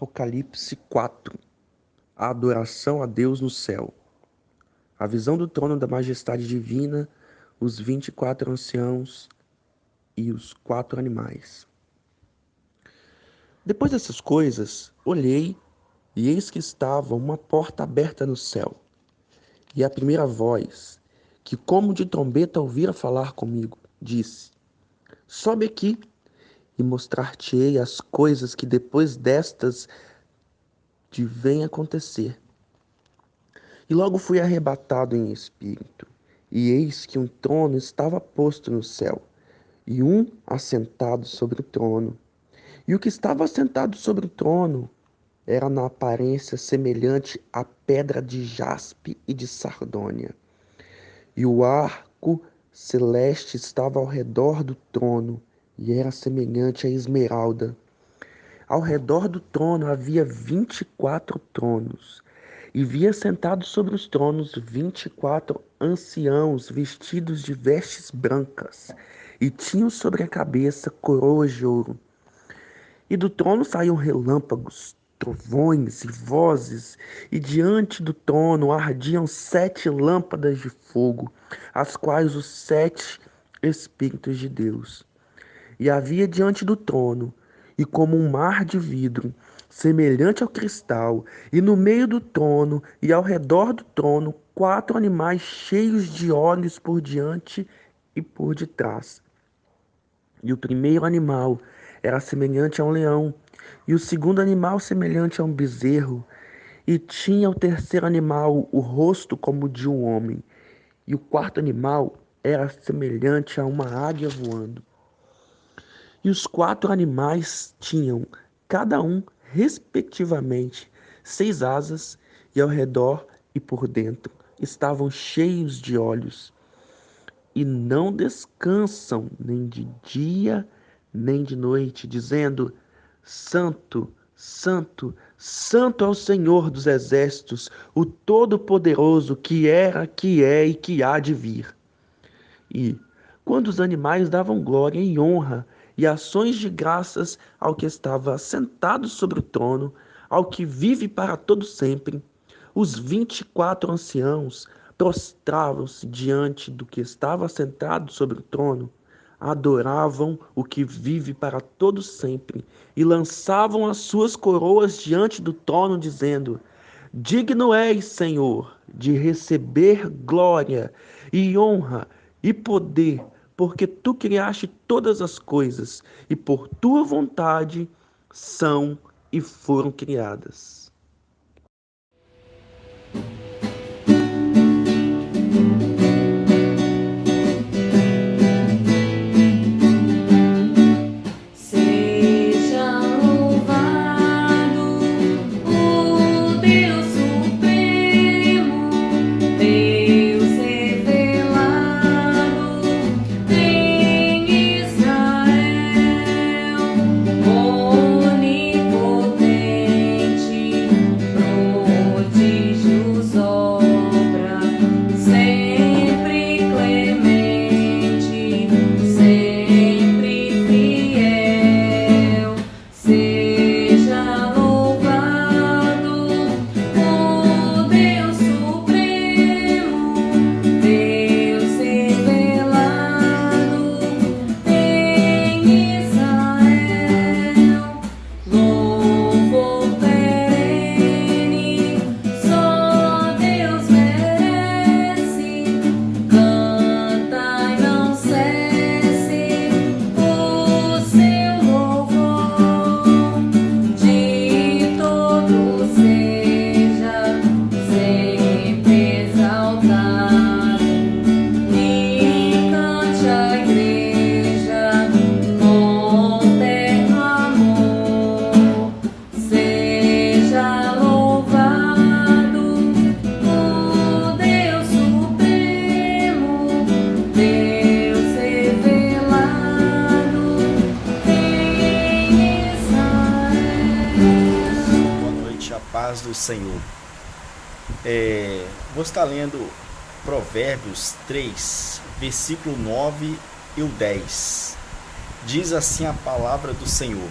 Apocalipse 4. A adoração a Deus no céu. A visão do trono da majestade divina, os 24 anciãos e os 4 animais. Depois dessas coisas, olhei, e eis que estava uma porta aberta no céu. E a primeira voz, que como de trombeta ouvira falar comigo, disse: Sobe aqui, e mostrar-te-ei as coisas que depois destas te vêm acontecer. E logo fui arrebatado em espírito, e eis que um trono estava posto no céu, e um assentado sobre o trono. E o que estava assentado sobre o trono era na aparência semelhante à pedra de jaspe e de sardônia. E o arco celeste estava ao redor do trono, e era semelhante a esmeralda. Ao redor do trono havia 24 tronos, e via sentados sobre os tronos 24 anciãos vestidos de vestes brancas, e tinham sobre a cabeça coroas de ouro. E do trono saíam relâmpagos, trovões e vozes, e diante do trono ardiam 7 lâmpadas de fogo, as quais os 7 Espíritos de Deus. E havia diante do trono, e como um mar de vidro, semelhante ao cristal, e no meio do trono e ao redor do trono, 4 animais cheios de olhos por diante e por detrás. E o primeiro animal era semelhante a um leão, e o segundo animal semelhante a um bezerro, e tinha o terceiro animal o rosto como de um homem, e o quarto animal era semelhante a uma águia voando. E os 4 animais tinham, cada um, respectivamente, 6 asas, e ao redor e por dentro estavam cheios de olhos, e não descansam nem de dia nem de noite, dizendo: Santo, Santo, Santo é o Senhor dos exércitos, o Todo-Poderoso, que era, que é e que há de vir. E, quando os animais davam glória e honra e ações de graças ao que estava sentado sobre o trono, ao que vive para todo sempre, os 24 anciãos prostravam-se diante do que estava sentado sobre o trono, adoravam o que vive para todo sempre e lançavam as suas coroas diante do trono, dizendo: Digno és, Senhor, de receber glória e honra e poder, porque tu criaste todas as coisas e por tua vontade são e foram criadas. Seja louvado o Deus Supremo, Deus revelado em Israel, onipotente, prodígios obra, sempre clemente, sempre fiel. Seja louvado o Deus Supremo, Deus revelado em Israel. Louvor perene, só Deus merece. Canta e não cesse o seu louvor. De todo seja sempre exaltado. E cante a igreja com terno amor. Seja louvado o Deus Supremo, Deus revelado em Israel. Boa noite, a paz do Senhor. Vou estar lendo Provérbios 3, versículo 9 e o 10. Diz assim a palavra do Senhor: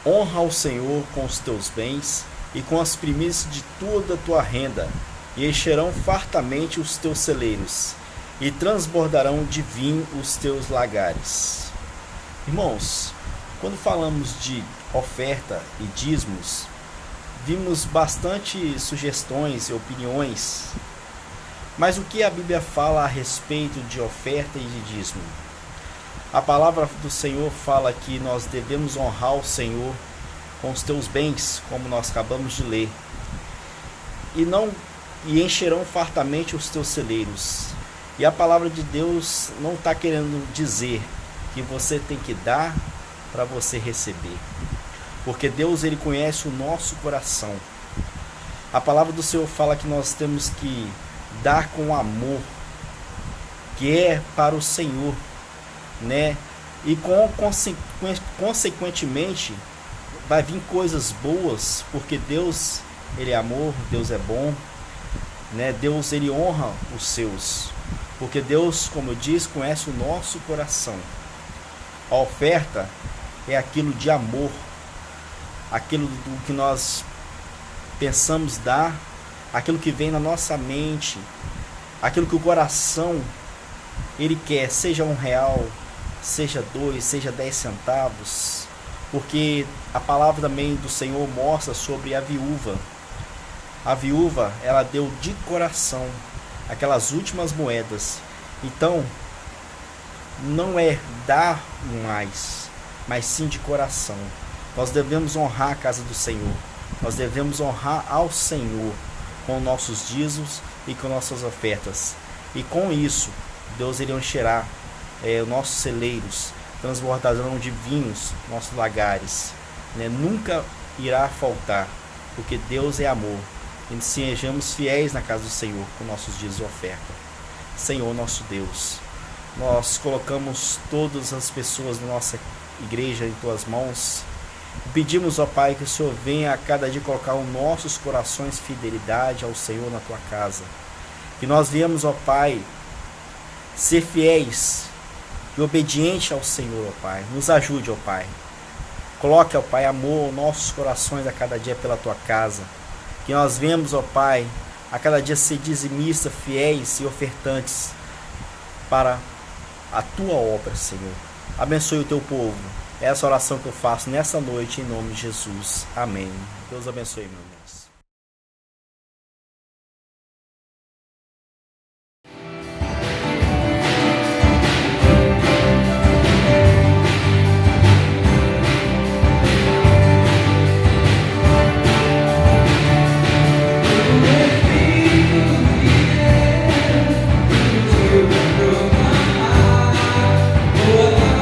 Honra ao Senhor com os teus bens e com as primícias de toda a tua renda, e encherão fartamente os teus celeiros, e transbordarão de vinho os teus lagares. Irmãos, quando falamos de oferta e dízimos, vimos bastante sugestões e opiniões, mas o que a Bíblia fala a respeito de oferta e de dízimo? A palavra do Senhor fala que nós devemos honrar o Senhor com os teus bens, como nós acabamos de ler, e encherão fartamente os teus celeiros. E a palavra de Deus não está querendo dizer que você tem que dar para você receber, porque Deus, ele conhece o nosso coração. A palavra do Senhor fala que nós temos que dar com amor, que é para o Senhor, né? E consequentemente vai vir coisas boas, porque Deus, ele é amor, Deus é bom, né? Deus, ele honra os seus, porque Deus, como eu disse, conhece o nosso coração. A oferta é aquilo de amor, aquilo do que nós pensamos dar, aquilo que vem na nossa mente, aquilo que o coração ele quer, seja R$1, seja 2, seja 10 centavos, porque a palavra também do Senhor mostra sobre a viúva. A viúva, ela deu de coração aquelas últimas moedas. Então, não é dar mais, mas sim de coração. Nós devemos honrar a casa do Senhor. Nós devemos honrar ao Senhor com nossos dízimos e com nossas ofertas. E com isso, Deus irá encherá nossos celeiros, transbordarão de vinhos nossos lagares, né? Nunca irá faltar, porque Deus é amor. E sejamos fiéis na casa do Senhor com nossos dízimos e oferta. Senhor nosso Deus, nós colocamos todas as pessoas da nossa igreja em tuas mãos. Pedimos, ó Pai, que o Senhor venha a cada dia colocar os nossos corações fidelidade ao Senhor na tua casa. Que nós viemos, ó Pai, ser fiéis e obedientes ao Senhor, ó Pai. Nos ajude, ó Pai. Coloque, ó Pai, amor aos nossos corações a cada dia pela tua casa. Que nós vemos, ó Pai, a cada dia ser dizimistas, fiéis e ofertantes para a tua obra, Senhor. Abençoe o teu povo. É essa oração que eu faço nessa noite, em nome de Jesus. Amém. Deus abençoe, meu irmão. Ooh.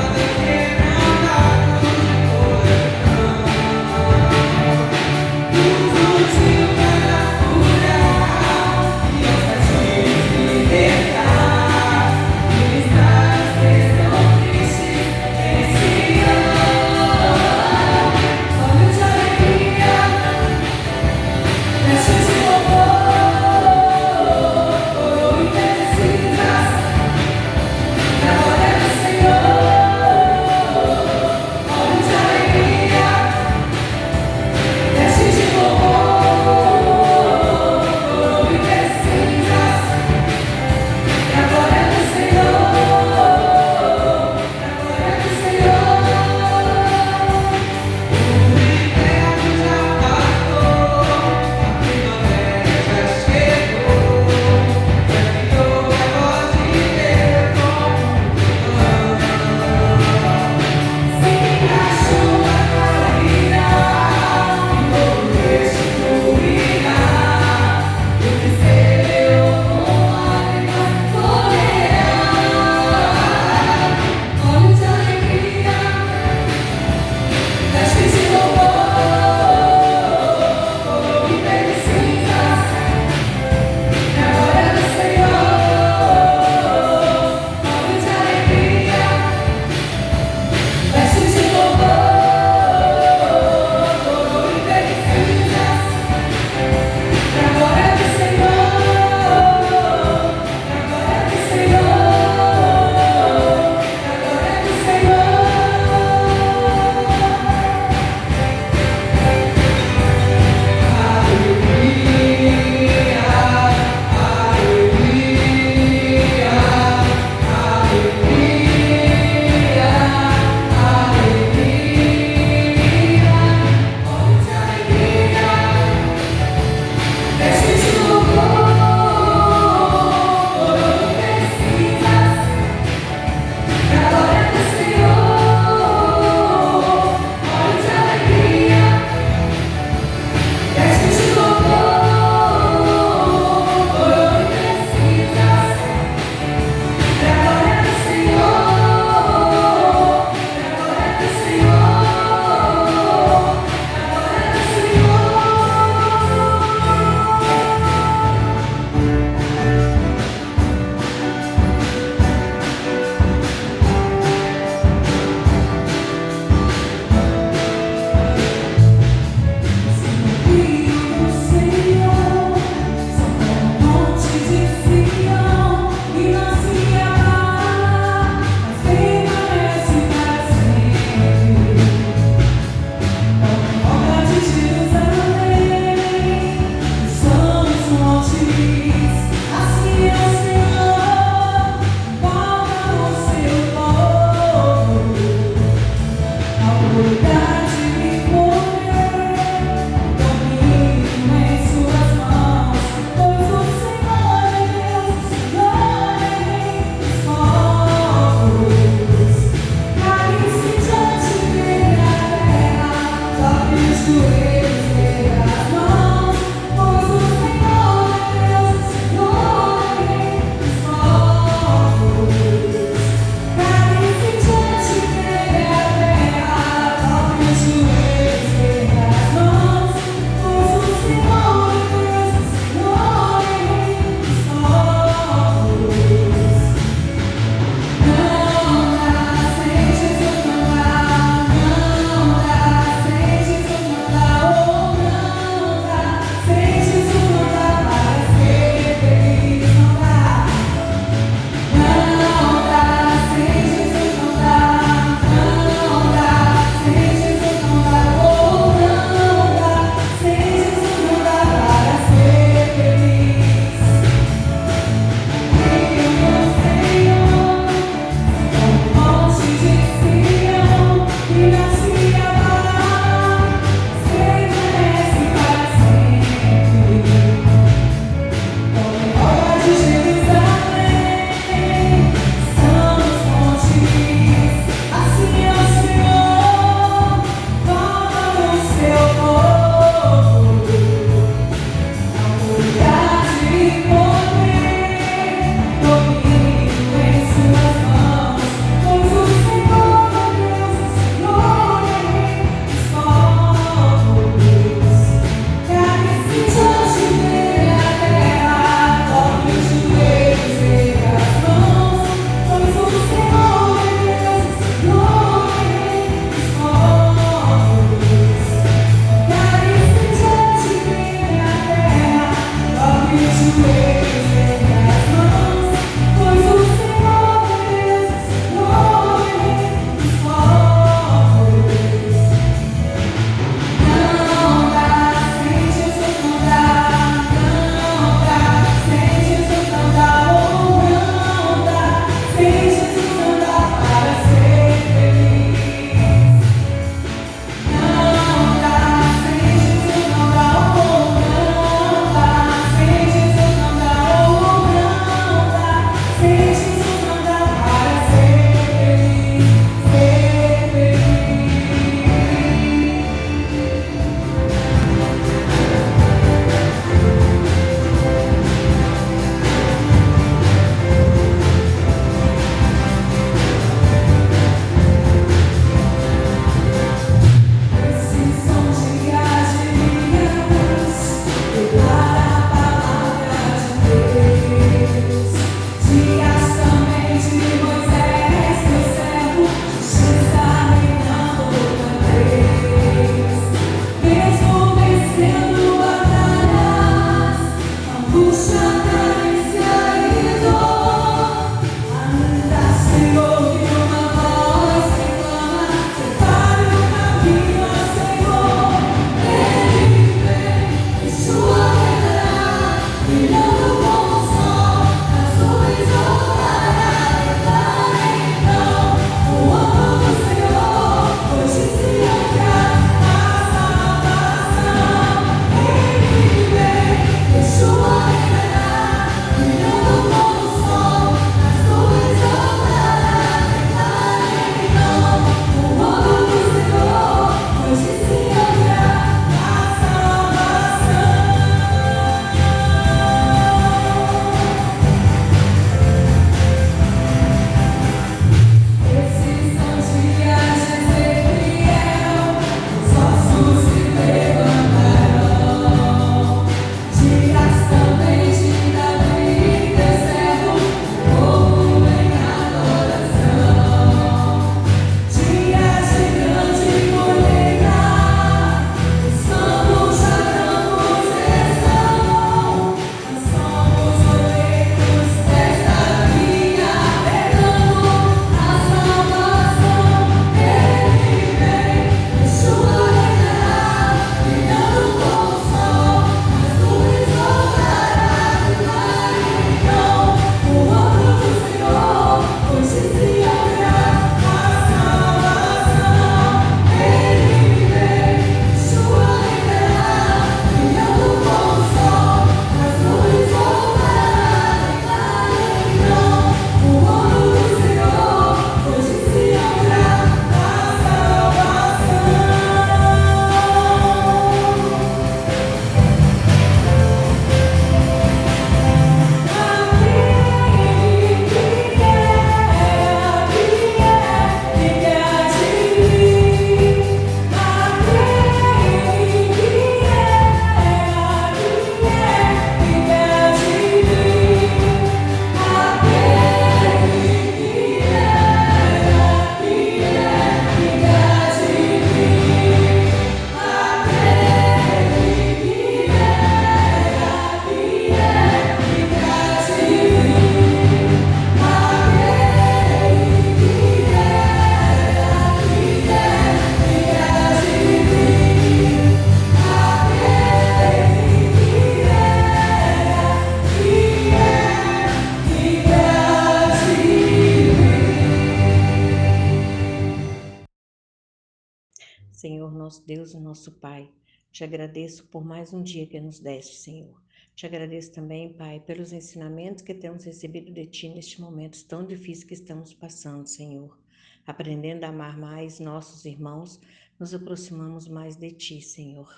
nosso Deus e nosso Pai. Te agradeço por mais um dia que nos deste, Senhor. Te agradeço também, Pai, pelos ensinamentos que temos recebido de Ti nestes momentos tão difíceis que estamos passando, Senhor. Aprendendo a amar mais nossos irmãos, nos aproximamos mais de Ti, Senhor.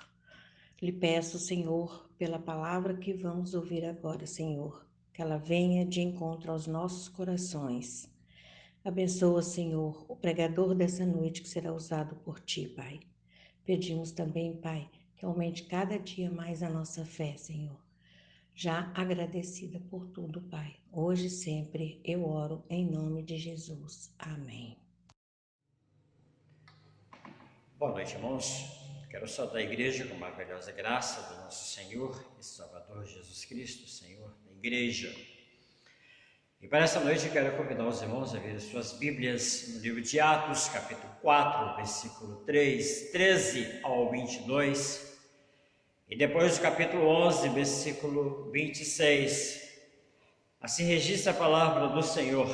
Lhe peço, Senhor, pela palavra que vamos ouvir agora, Senhor, que ela venha de encontro aos nossos corações. Abençoa, Senhor, o pregador dessa noite que será usado por Ti, Pai. Pedimos também, Pai, que aumente cada dia mais a nossa fé, Senhor. Já agradecida por tudo, Pai. Hoje e sempre eu oro em nome de Jesus. Amém. Boa noite, irmãos. Quero saudar a igreja com a maravilhosa graça do nosso Senhor e Salvador Jesus Cristo, Senhor da igreja. E para essa noite eu quero convidar os irmãos a ver suas Bíblias no livro de Atos, capítulo 4, versículo 13 ao 22. E depois do capítulo 11, versículo 26, assim registra a palavra do Senhor,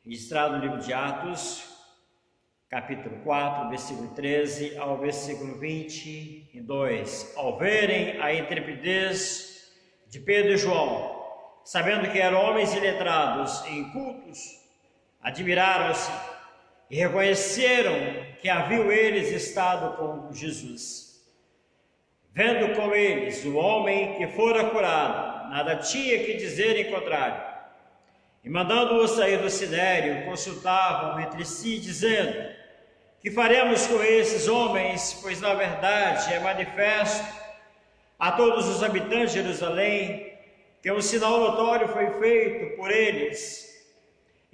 registrado no livro de Atos, capítulo 4, versículo 13 ao versículo 22. Ao verem a intrepidez de Pedro e João, sabendo que eram homens iletrados e incultos, admiraram-se e reconheceram que haviam eles estado com Jesus. Vendo com eles o homem que fora curado, nada tinha que dizer em contrário. E mandando-o sair do sinédrio, consultavam entre si, dizendo: que faremos com esses homens? Pois na verdade é manifesto a todos os habitantes de Jerusalém que um sinal notório foi feito por eles,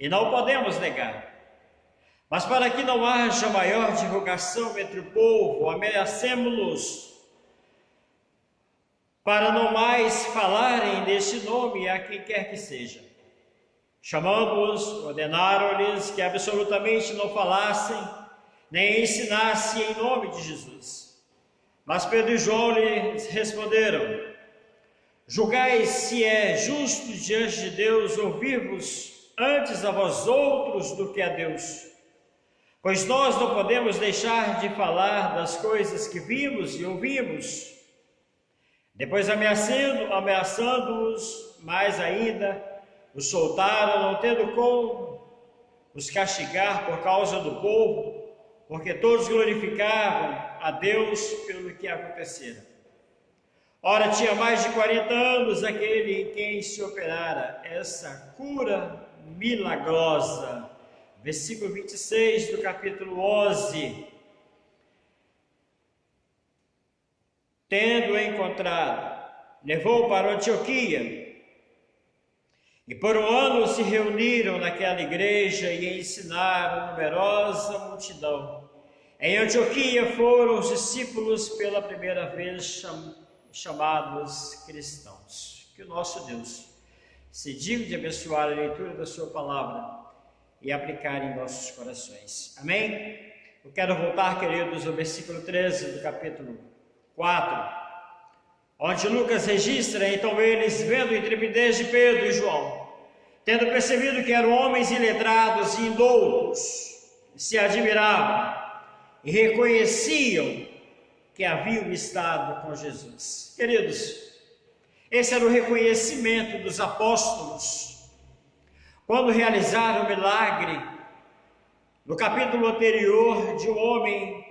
e não podemos negar. Mas para que não haja maior divulgação entre o povo, ameacemo-los, para não mais falarem deste nome a quem quer que seja. Chamando-os, ordenaram-lhes que absolutamente não falassem, nem ensinassem em nome de Jesus. Mas Pedro e João lhes responderam: julgai se é justo diante de Deus ouvir-vos antes a vós outros do que a Deus. Pois nós não podemos deixar de falar das coisas que vimos e ouvimos. Depois, ameaçando-os mais ainda, os soltaram, não tendo como os castigar por causa do povo, porque todos glorificavam a Deus pelo que acontecera. Ora, tinha mais de 40 anos aquele em quem se operara essa cura milagrosa. Versículo 26 do capítulo 11. Tendo encontrado, levou para Antioquia, e por um ano se reuniram naquela igreja e ensinaram numerosa multidão. Em Antioquia foram os discípulos pela primeira vez chamados cristãos. Que o nosso Deus se digne de abençoar a leitura da sua palavra e aplicar em nossos corações. Amém? Eu quero voltar, queridos, ao versículo 13 do capítulo 4, onde Lucas registra: então eles, vendo a intrepidez de Pedro e João, tendo percebido que eram homens iletrados e indoutos, se admiravam e reconheciam que haviam estado com Jesus. Queridos, esse era o reconhecimento dos apóstolos quando realizaram o milagre no capítulo anterior de um homem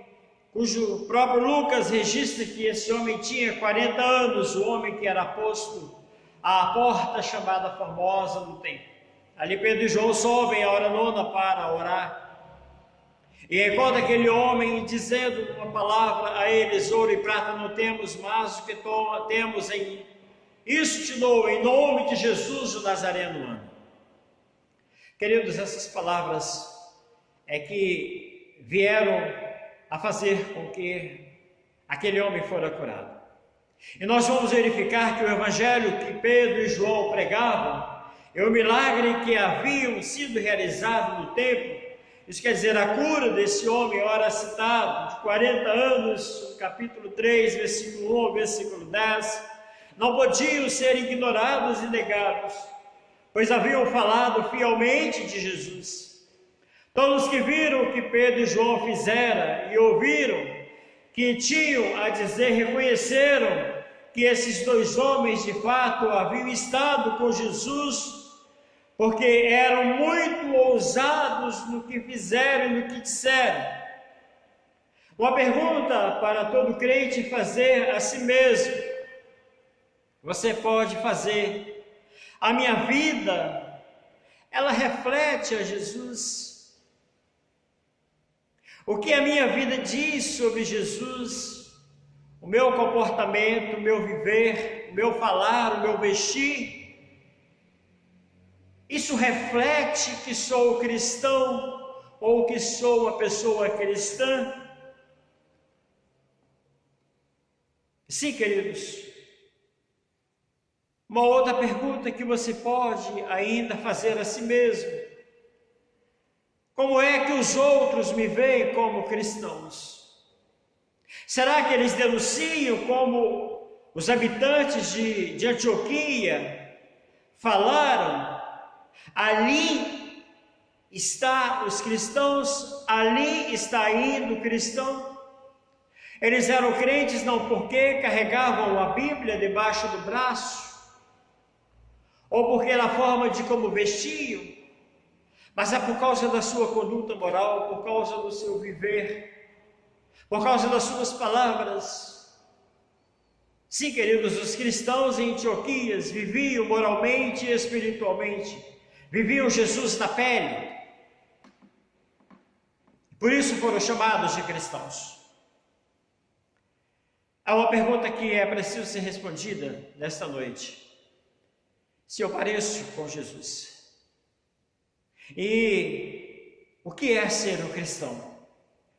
cujo próprio Lucas registra que esse homem tinha 40 anos, o homem que era posto à porta chamada Formosa do templo. Ali Pedro e João sobem a hora nona para orar, e encontra aquele homem dizendo uma palavra a eles: ouro e prata não temos, mas o que temos isso te dou, em nome de Jesus o Nazareno amo. Queridos, essas palavras é que vieram a fazer com que aquele homem fora curado. E nós vamos verificar que o evangelho que Pedro e João pregavam é o milagre que haviam sido realizado no templo. Isso quer dizer, a cura desse homem, ora citado, de 40 anos, capítulo 3, versículo 1, versículo 10, não podiam ser ignorados e negados, pois haviam falado fielmente de Jesus. Todos que viram o que Pedro e João fizeram e ouviram que tinham a dizer, reconheceram que esses dois homens de fato haviam estado com Jesus, porque eram muito ousados no que fizeram e no que disseram. Uma pergunta para todo crente fazer a si mesmo: você pode fazer: a minha vida, ela reflete a Jesus? O que a minha vida diz sobre Jesus? O meu comportamento, o meu viver, o meu falar, o meu vestir? Isso reflete que sou cristão ou que sou uma pessoa cristã? Sim, queridos. Uma outra pergunta que você pode ainda fazer a si mesmo: como é que os outros me veem como cristãos? Será que eles denunciam como os habitantes de Antioquia falaram? Ali está os cristãos, ali está indo o cristão. Eles eram crentes não porque carregavam a Bíblia debaixo do braço, ou porque na forma de como vestiam, mas é por causa da sua conduta moral, por causa do seu viver, por causa das suas palavras. Sim, queridos, os cristãos em Antioquia viviam moralmente e espiritualmente, viviam Jesus na pele, por isso foram chamados de cristãos. Há uma pergunta que é preciso ser respondida nesta noite: se eu pareço com Jesus? E o que é ser um cristão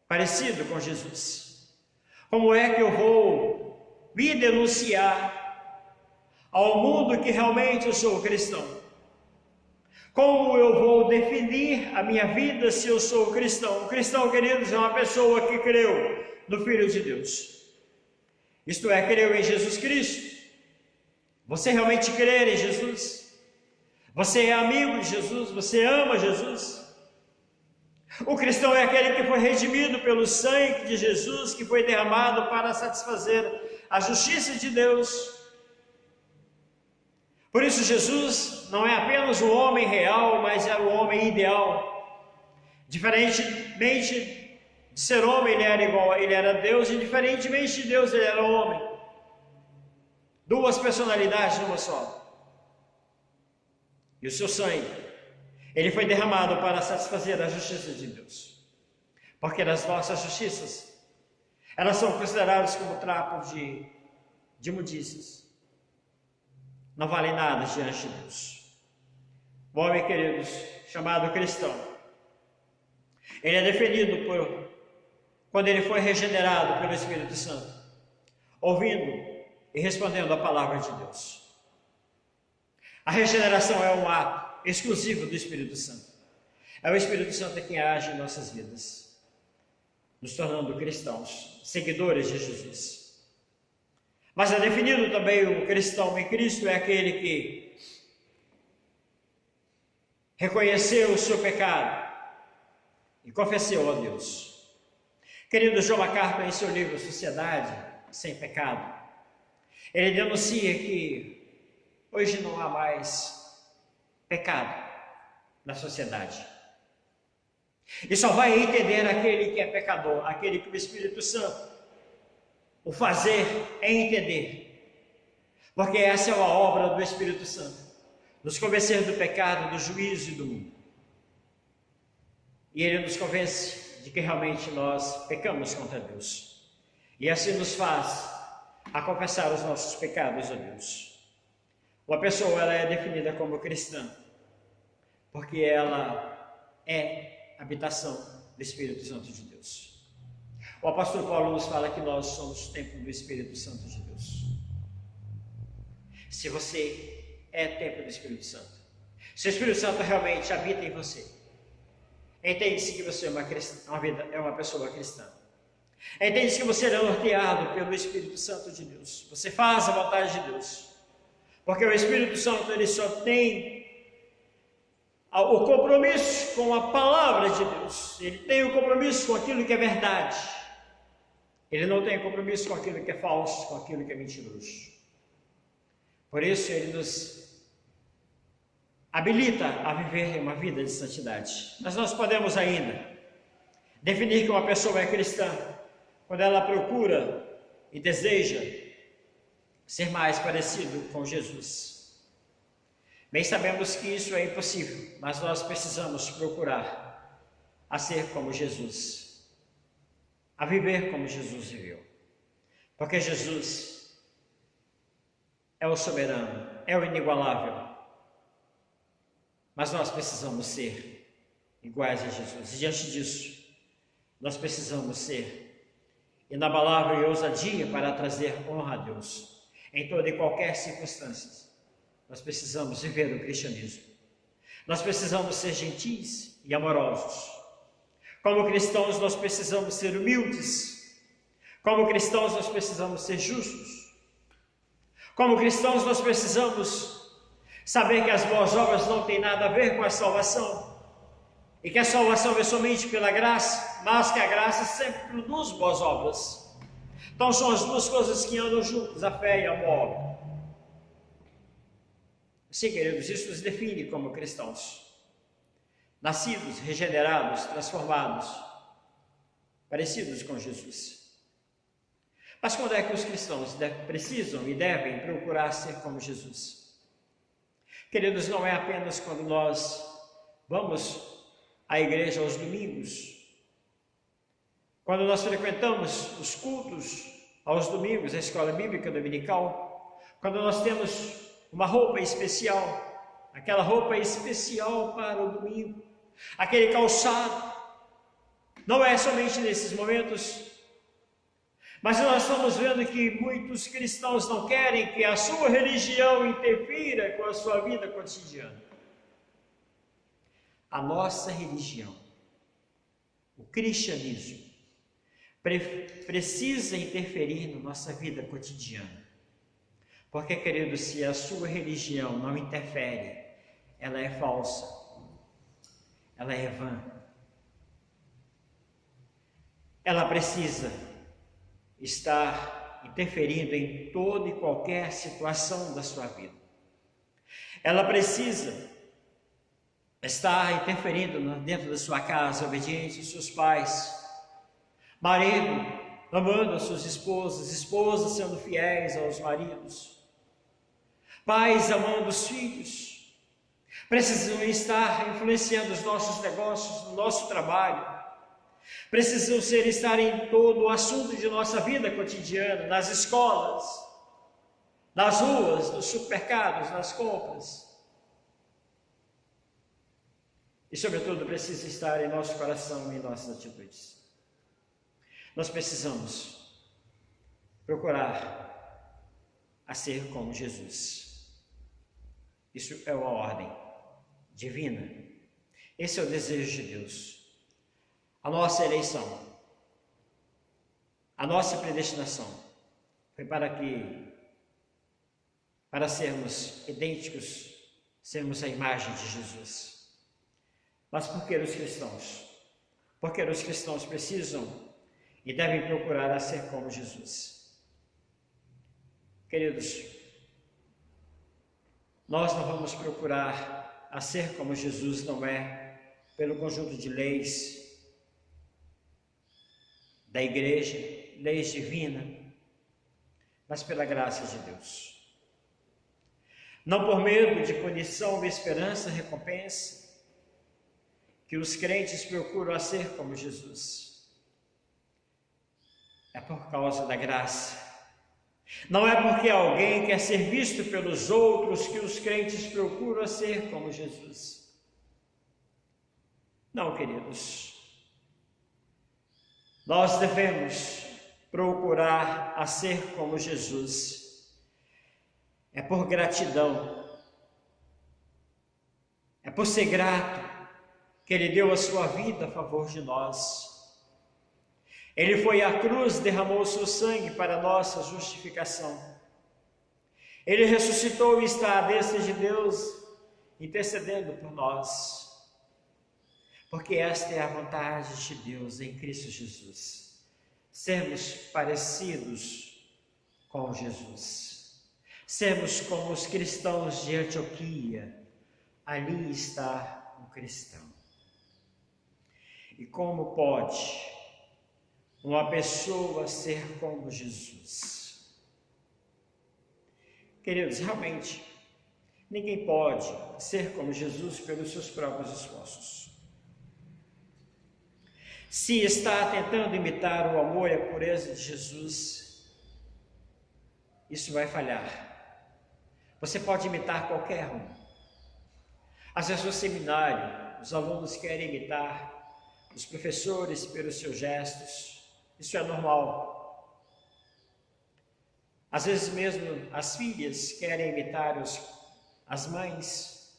parecido com Jesus? Como é que eu vou me denunciar ao mundo que realmente eu sou cristão? Como eu vou definir a minha vida se eu sou cristão? O cristão, queridos, é uma pessoa que creu no Filho de Deus. Isto é, creu em Jesus Cristo. Você realmente crê em Jesus? Você é amigo de Jesus? Você ama Jesus? O cristão é aquele que foi redimido pelo sangue de Jesus, que foi derramado para satisfazer a justiça de Deus. Por isso Jesus não é apenas o homem real, mas era o homem ideal. Diferentemente de ser homem, ele era Deus, e diferentemente de Deus, ele era homem. Duas personalidades numa só. E o seu sangue, ele foi derramado para satisfazer a justiça de Deus. Porque as nossas justiças, elas são consideradas como trapos de imundícias. Não valem nada diante de Deus. O homem, queridos, chamado cristão, ele é definido quando ele foi regenerado pelo Espírito Santo, ouvindo e respondendo a palavra de Deus. A regeneração é um ato exclusivo do Espírito Santo. É o Espírito Santo quem age em nossas vidas, nos tornando cristãos, seguidores de Jesus. Mas é definido também o cristão em Cristo, é aquele que reconheceu o seu pecado e confessou a Deus. Querido John MacArthur, em seu livro Sociedade Sem Pecado, ele denuncia que hoje não há mais pecado na sociedade. E só vai entender aquele que é pecador, aquele que o Espírito Santo, o fazer é entender. Porque essa é uma obra do Espírito Santo, nos convencer do pecado, do juízo e do mundo. E ele nos convence de que realmente nós pecamos contra Deus. E assim nos faz a confessar os nossos pecados a Deus. Uma pessoa, ela é definida como cristã, porque ela é habitação do Espírito Santo de Deus. O apóstolo Paulo nos fala que nós somos templo do Espírito Santo de Deus. Se você é templo do Espírito Santo, se o Espírito Santo realmente habita em você, entende-se que você é uma pessoa cristã. Entende-se que você é norteado pelo Espírito Santo de Deus. Você faz a vontade de Deus. Porque o Espírito Santo, ele só tem o compromisso com a palavra de Deus. Ele tem o compromisso com aquilo que é verdade. Ele não tem compromisso com aquilo que é falso, com aquilo que é mentiroso. Por isso, ele nos habilita a viver uma vida de santidade. Mas nós podemos ainda definir que uma pessoa é cristã quando ela procura e deseja ser mais parecido com Jesus. Bem sabemos que isso é impossível, mas nós precisamos procurar a ser como Jesus, a viver como Jesus viveu. Porque Jesus é o soberano, é o inigualável. Mas nós precisamos ser iguais a Jesus. E diante disso, nós precisamos ser inabalável e ousadia para trazer honra a Deus em toda e qualquer circunstância. Nós precisamos viver o cristianismo. Nós precisamos ser gentis e amorosos. Como cristãos, nós precisamos ser humildes. Como cristãos, nós precisamos ser justos. Como cristãos, nós precisamos saber que as boas obras não têm nada a ver com a salvação. E que a salvação é somente pela graça, mas que a graça sempre produz boas obras. Então são as duas coisas que andam juntas, a fé e a boa obra. Sim, queridos, isso nos define como cristãos. Nascidos, regenerados, transformados, parecidos com Jesus. Mas quando é que os cristãos precisam e devem procurar ser como Jesus? Queridos, não é apenas quando nós vamos à igreja aos domingos, quando nós frequentamos os cultos aos domingos, a escola bíblica dominical, quando nós temos uma roupa especial, aquela roupa especial para o domingo, aquele calçado, não é somente nesses momentos, mas nós estamos vendo que muitos cristãos não querem que a sua religião interfira com a sua vida cotidiana. A nossa religião, o cristianismo, precisa interferir na nossa vida cotidiana. Porque, querido, se a sua religião não interfere, ela é falsa, ela é vã. Ela precisa estar interferindo em toda e qualquer situação da sua vida. Ela precisa estar interferindo dentro da sua casa, obediente aos seus pais, marido amando as suas esposas, esposas sendo fiéis aos maridos, pais amando os filhos, precisam estar influenciando os nossos negócios, no nosso trabalho, precisam estar em todo o assunto de nossa vida cotidiana, nas escolas, nas ruas, nos supermercados, nas compras. E, sobretudo, precisa estar em nosso coração e em nossas atitudes. Nós precisamos procurar a ser como Jesus. Isso é uma ordem divina. Esse é o desejo de Deus. A nossa eleição, a nossa predestinação foi para sermos idênticos, sermos a imagem de Jesus. Mas por que os cristãos? Porque os cristãos precisam e devem procurar a ser como Jesus. Queridos, nós não vamos procurar a ser como Jesus, não é pelo conjunto de leis da igreja, leis divinas, mas pela graça de Deus. Não por medo de punição, esperança, recompensa, que os crentes procuram a ser como Jesus. É por causa da graça. Não é porque alguém quer ser visto pelos outros que os crentes procuram a ser como Jesus. Não, queridos. Nós devemos procurar a ser como Jesus. É por gratidão. É por ser grato que Ele deu a sua vida a favor de nós. Ele foi à cruz, derramou o seu sangue para a nossa justificação. Ele ressuscitou e está à destra de Deus, intercedendo por nós. porque esta é a vontade de Deus em Cristo Jesus. Sermos parecidos com Jesus. Sermos como os cristãos de Antioquia. Ali está um cristão. E como pode uma pessoa ser como Jesus? Queridos, realmente, ninguém pode ser como Jesus pelos seus próprios esforços. Se está tentando imitar o amor e a pureza de Jesus, isso vai falhar. Você pode imitar qualquer um. Às vezes no seminário, os alunos querem imitar os professores pelos seus gestos. Isso é normal. Às vezes mesmo as filhas querem imitar as mães.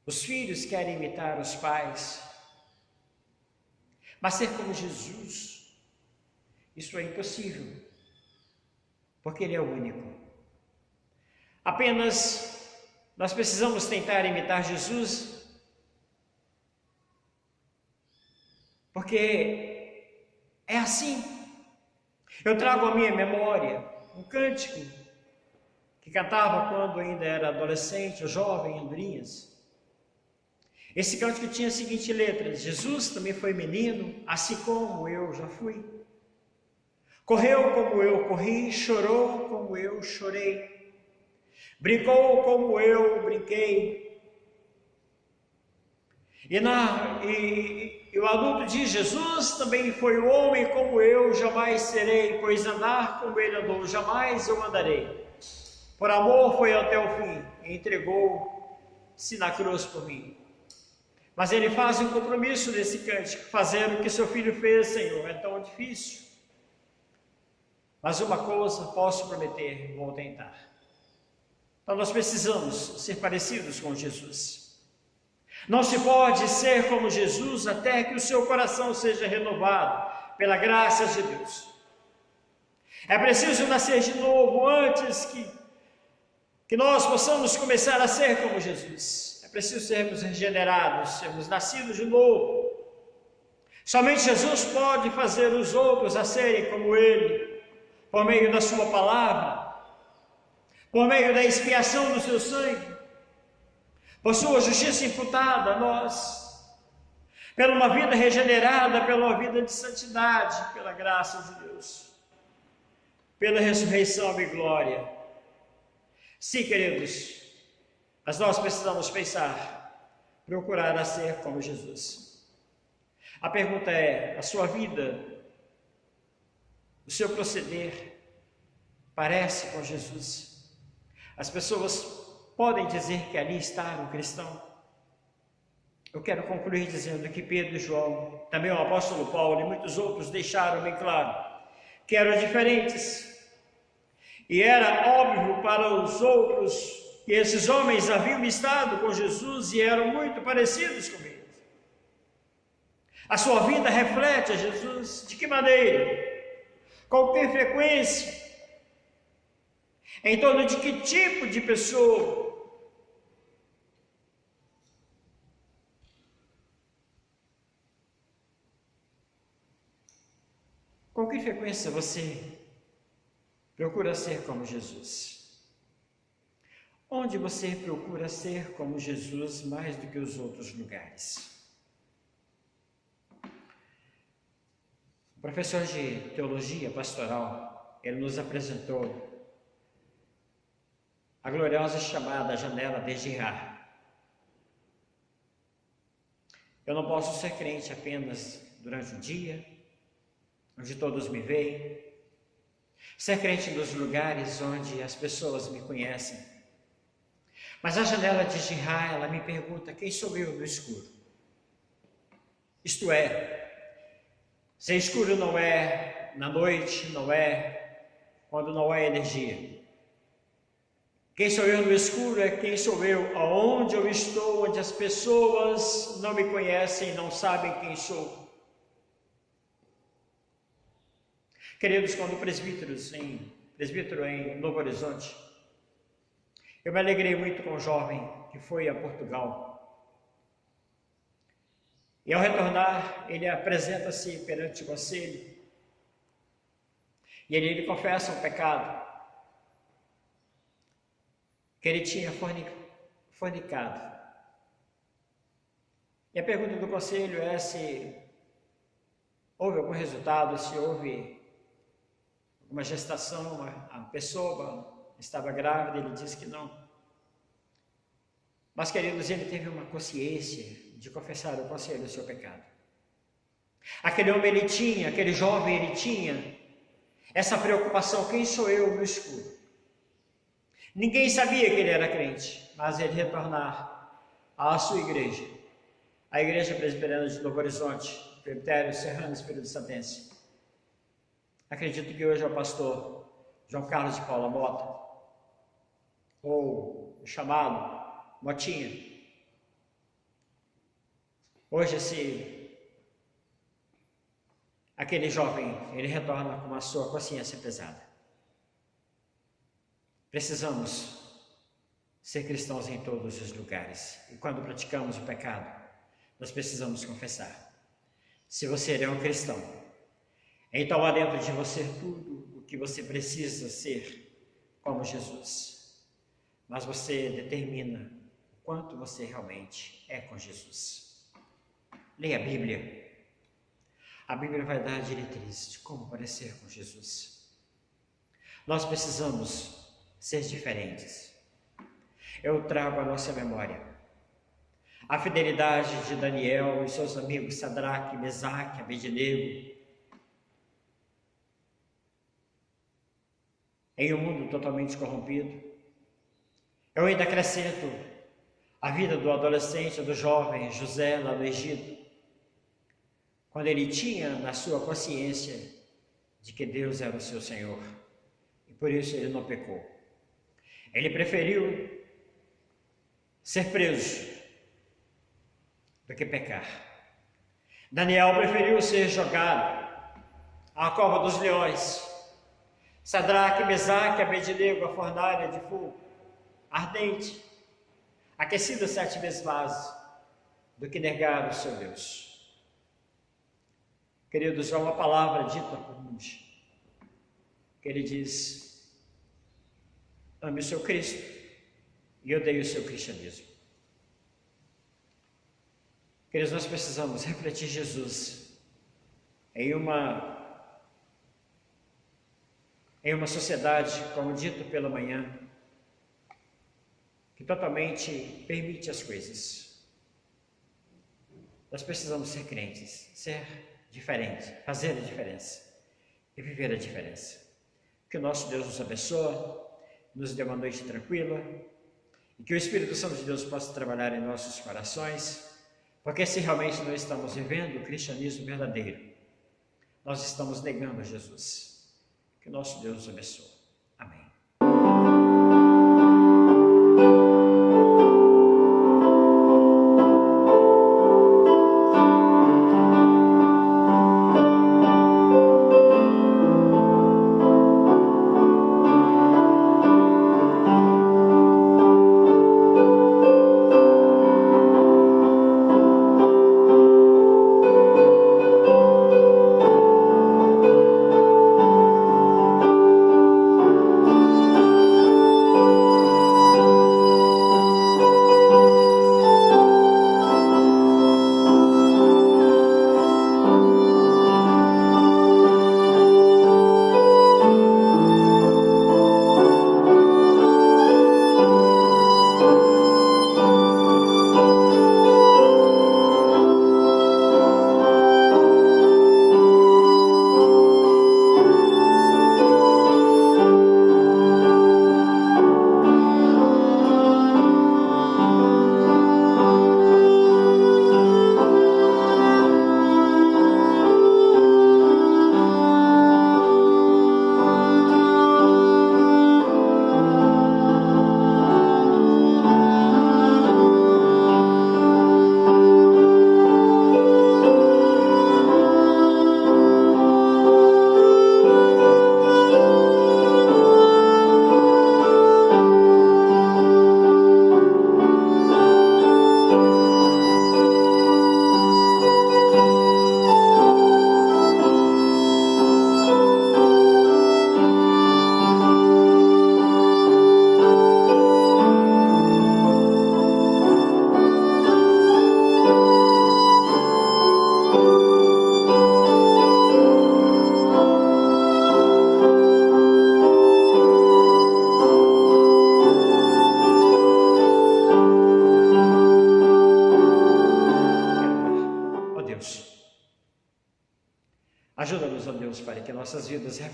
Os filhos querem imitar os pais. Mas ser como Jesus, isso é impossível, porque Ele é o único. Apenas nós precisamos tentar imitar Jesus, porque é assim. Eu trago à minha memória um cântico que cantava quando ainda era adolescente, ou jovem, em Andorinhas. Esse cântico tinha as seguintes letras: Jesus também foi menino, assim como eu já fui. Correu como eu corri, chorou como eu chorei. Brincou como eu brinquei. E o adulto diz: Jesus também foi homem como eu jamais serei, pois andar como ele andou, jamais eu andarei. Por amor foi até o fim, entregou-se na cruz por mim. Mas ele faz um compromisso nesse cântico: fazer o que seu filho fez, Senhor, é tão difícil. Mas uma coisa posso prometer, vou tentar. Então nós precisamos ser parecidos com Jesus. Não se pode ser como Jesus até que o seu coração seja renovado pela graça de Deus. É preciso nascer de novo antes que nós possamos começar a ser como Jesus. É preciso sermos regenerados, sermos nascidos de novo. Somente Jesus pode fazer os outros a serem como Ele, por meio da sua palavra, por meio da expiação do seu sangue, por sua justiça imputada a nós, pela uma vida regenerada, pela uma vida de santidade, pela graça de Deus, pela ressurreição e glória. Sim, queridos, mas nós precisamos pensar, procurar a ser como Jesus. A pergunta é: a sua vida, o seu proceder, parece com Jesus? As pessoas podem dizer que ali está um cristão? Eu quero concluir dizendo que Pedro e João, também o apóstolo Paulo e muitos outros deixaram bem claro que eram diferentes. E era óbvio para os outros que esses homens haviam estado com Jesus e eram muito parecidos com ele. A sua vida reflete a Jesus. De que maneira? Com que frequência? Em torno de que tipo de pessoa? Com que frequência você procura ser como Jesus? Onde você procura ser como Jesus mais do que os outros lugares? O professor de teologia pastoral, ele nos apresentou a gloriosa chamada janela de Girard. Eu não posso ser crente apenas durante o dia, onde todos me veem, ser crente nos lugares onde as pessoas me conhecem. Mas a janela de Girard, ela me pergunta: quem sou eu no escuro? Isto é, ser escuro não é na noite, não é quando não há energia. Quem sou eu no escuro é quem sou eu aonde eu estou, onde as pessoas não me conhecem, não sabem quem sou. Queridos, quando presbítero em Novo Horizonte, eu me alegrei muito com um jovem que foi a Portugal. E ao retornar, ele apresenta-se perante o conselho. E ele confessa um pecado, que ele tinha fornicado. E a pergunta do conselho é se houve algum resultado, se houve uma gestação, a pessoa estava grávida. Ele disse que não. Mas, queridos, ele teve uma consciência de confessar ao conselho o seu pecado. Aquele homem, aquele jovem, ele tinha essa preocupação: quem sou eu no escuro? Ninguém sabia que ele era crente, mas ele retornar à sua igreja, a Igreja Presbiteriana de Novo Horizonte, Presbitério Serrano Espírito Santense. Acredito que hoje é o pastor João Carlos de Paula Mota, ou o chamado Motinha. Hoje aquele jovem, ele retorna com a sua consciência pesada. Precisamos ser cristãos em todos os lugares. E quando praticamos o pecado, nós precisamos confessar. Se você é um cristão, então há dentro de você tudo o que você precisa ser como Jesus. Mas você determina o quanto você realmente é com Jesus. Leia a Bíblia. A Bíblia vai dar a diretriz de como parecer com Jesus. Nós precisamos ser diferentes. Eu trago à nossa memória a fidelidade de Daniel e seus amigos Sadraque, Mesaque, Abednego. Em um mundo totalmente corrompido, eu ainda acrescento a vida do adolescente, do jovem José lá no Egito, quando ele tinha na sua consciência de que Deus era o seu Senhor, e por isso ele não pecou. Ele preferiu ser preso do que pecar. Daniel preferiu ser jogado à cova dos leões. Sadraque, Mesaque, Abednego, a fornalha de fogo ardente, aquecida 7 vezes mais, do que negar o seu Deus. Queridos, há uma palavra dita por Nietzsche, que ele diz: ame o seu Cristo e odeie o seu cristianismo. Queridos, nós precisamos refletir Jesus em uma sociedade, como dito pela manhã, que totalmente permite as coisas. Nós precisamos ser crentes, ser diferentes, fazer a diferença e viver a diferença. Que o nosso Deus nos abençoe, nos dê uma noite tranquila e que o Espírito Santo de Deus possa trabalhar em nossos corações, porque se realmente não estamos vivendo o cristianismo verdadeiro, nós estamos negando a Jesus. Que o nosso Deus nos abençoe. Amém.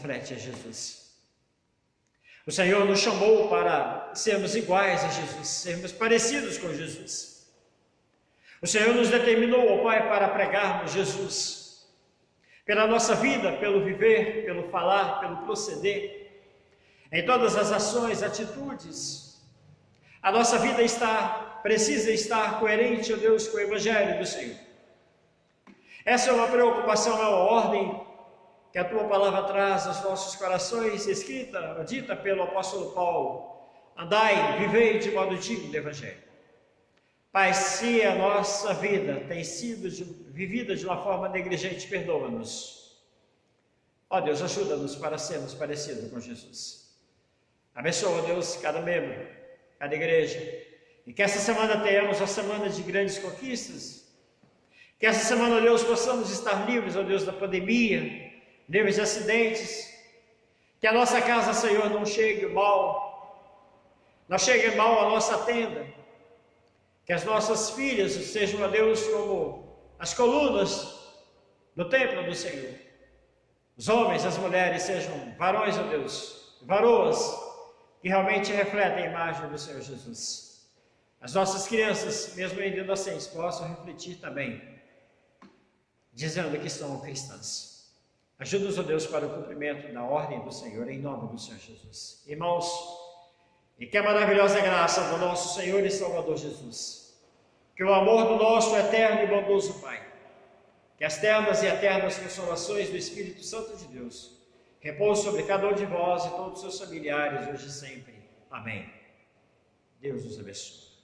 reflete a Jesus. O Senhor nos chamou para sermos iguais a Jesus, sermos parecidos com Jesus. O Senhor nos determinou, ó Pai, para pregarmos Jesus. Pela nossa vida, pelo viver, pelo falar, pelo proceder, em todas as ações, atitudes, a nossa vida precisa estar coerente, ó Deus, com o Evangelho do Senhor. Essa é uma preocupação, é uma ordem que a Tua Palavra traz aos nossos corações, escrita, dita pelo apóstolo Paulo. Andai, vivei de modo digno do Evangelho. Pai, se a nossa vida tem sido vivida de uma forma negligente, perdoa-nos. Ó Deus, ajuda-nos para sermos parecidos com Jesus. Abençoa, Deus, cada membro, cada igreja. E que essa semana tenhamos uma semana de grandes conquistas. Que essa semana, Deus, possamos estar livres, ó Deus, da pandemia, livres de acidentes. Que a nossa casa, Senhor, não chegue mal a nossa tenda. Que as nossas filhas sejam, ó Deus, como as colunas do templo do Senhor. Os homens, as mulheres sejam varões, ó Deus, varoas, que realmente refletem a imagem do Senhor Jesus. As nossas crianças, mesmo ainda inocentes, possam refletir também, dizendo que são cristãs. Ajuda-nos, ó Deus, para o cumprimento da ordem do Senhor, em nome do Senhor Jesus. Irmãos, e que a maravilhosa graça do nosso Senhor e Salvador Jesus, que o amor do nosso eterno e bondoso Pai, que as ternas e eternas consolações do Espírito Santo de Deus repousem sobre cada um de vós e todos os seus familiares, hoje e sempre. Amém. Deus os abençoe.